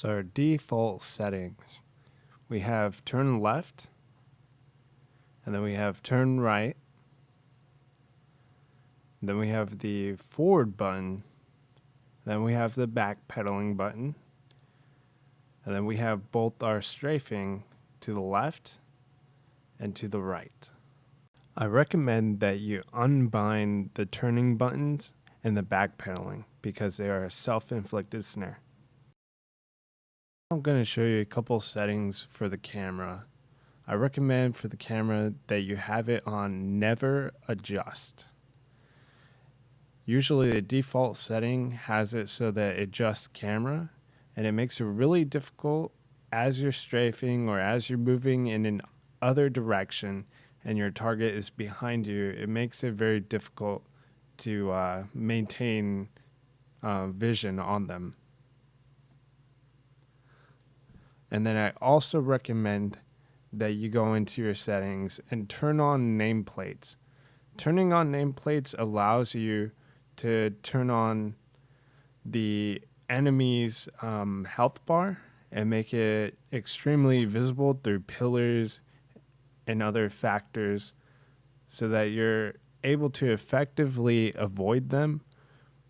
So our default settings, we have turn left, and then we have turn right, then we have the forward button, then we have the backpedaling button, and then we have both our strafing to the left and to the right. I recommend that you unbind the turning buttons and the backpedaling because they are a self-inflicted snare. I'm going to show you a couple settings for the camera. I recommend for the camera that you have it on never adjust. Usually the default setting has it so that it adjusts camera, and it makes it really difficult as you're strafing or as you're moving in an other direction and your target is behind you. It makes it very difficult to maintain vision on them. And then I also recommend that you go into your settings and turn on nameplates. Turning on nameplates allows you to turn on the enemy's health bar and make it extremely visible through pillars and other factors so that you're able to effectively avoid them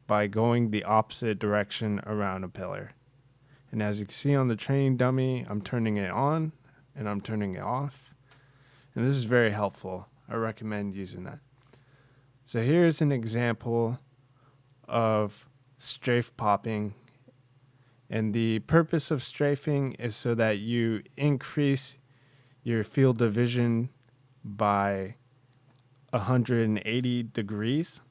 by going the opposite direction around a pillar. And as you can see on the training dummy, I'm turning it on and I'm turning it off. And this is very helpful. I recommend using that. So here's an example of strafe popping. And the purpose of strafing is so that you increase your field of vision by 180 degrees.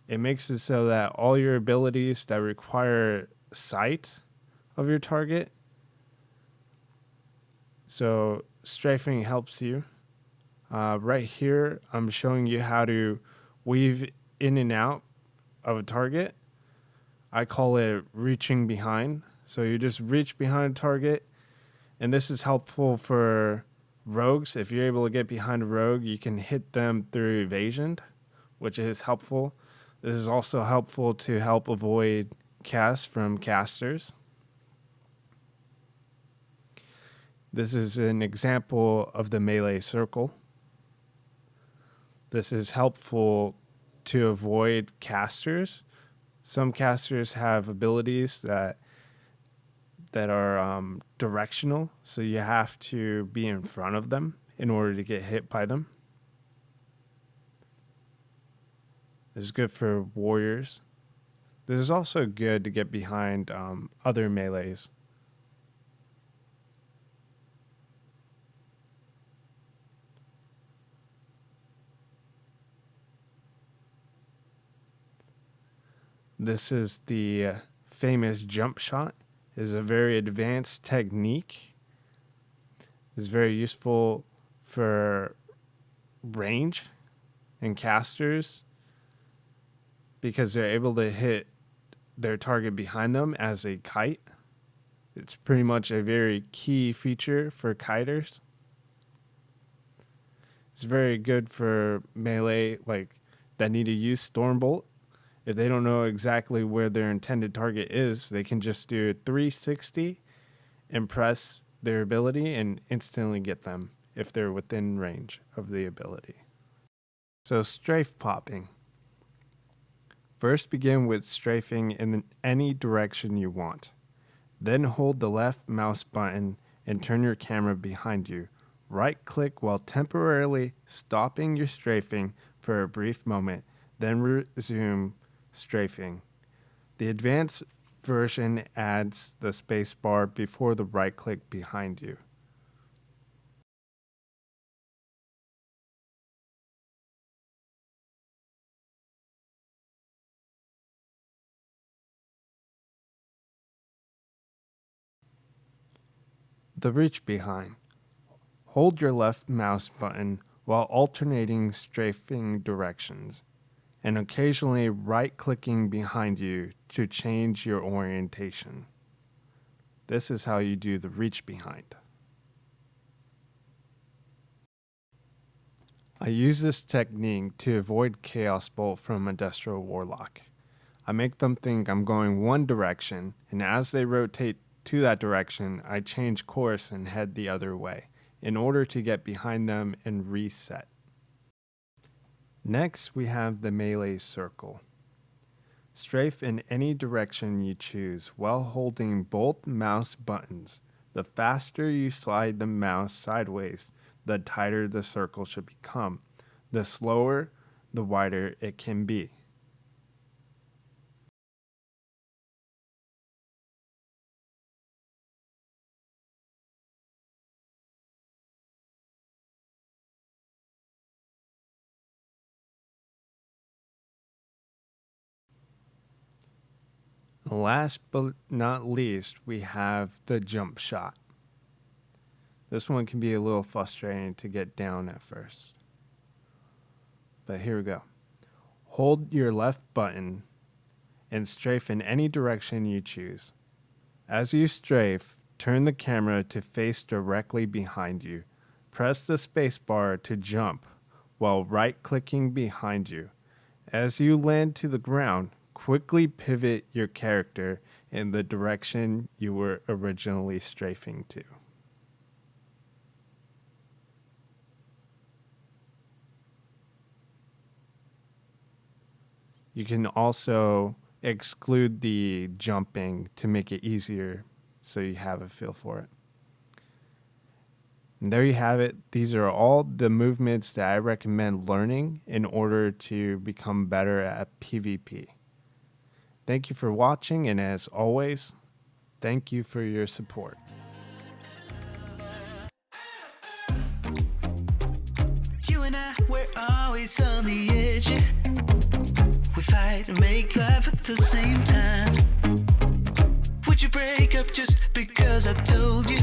It makes it so that all your abilities that require sight of your target. So strafing helps you. Right here, I'm showing you how to weave in and out of a target. I call it reaching behind. So you just reach behind a target, and this is helpful for rogues. If you're able to get behind a rogue, you can hit them through evasion, which is helpful. This is also helpful to help avoid casts from casters. This is an example of the melee circle. This is helpful to avoid casters. Some casters have abilities that are directional, so you have to be in front of them in order to get hit by them. This is good for warriors. This is also good to get behind other melees. This is the famous jump shot. It is a very advanced technique. It's very useful for range and casters because they're able to hit their target behind them as a kite. It's pretty much a very key feature for kiters. It's very good for melee that need to use Stormbolt. If they don't know exactly where their intended target is, they can just do a 360 and press their ability and instantly get them if they're within range of the ability. So strafe popping. First begin with strafing in any direction you want. Then hold the left mouse button and turn your camera behind you. Right-click while temporarily stopping your strafing for a brief moment, then resume strafing. The advanced version adds the space bar before the right click behind you. The reach behind. Hold your left mouse button while alternating strafing directions, and occasionally right-clicking behind you to change your orientation. This is how you do the reach behind. I use this technique to avoid Chaos Bolt from Industrial Warlock. I make them think I'm going one direction, and as they rotate to that direction, I change course and head the other way in order to get behind them and reset. Next, we have the melee circle. Strafe in any direction you choose while holding both mouse buttons. The faster you slide the mouse sideways, the tighter the circle should become. The slower, the wider it can be. Last but not least, we have the jump shot. This one can be a little frustrating to get down at first. But here we go. Hold your left button and strafe in any direction you choose. As you strafe, turn the camera to face directly behind you. Press the spacebar to jump while right-clicking behind you. As you land to the ground, quickly pivot your character in the direction you were originally strafing to. You can also exclude the jumping to make it easier so you have a feel for it. And there you have it. These are all the movements that I recommend learning in order to become better at PvP. Thank you for watching, and as always, thank you for your support. You and I, we're always on the edge. We fight and make love at the same time. Would you break up just because I told you?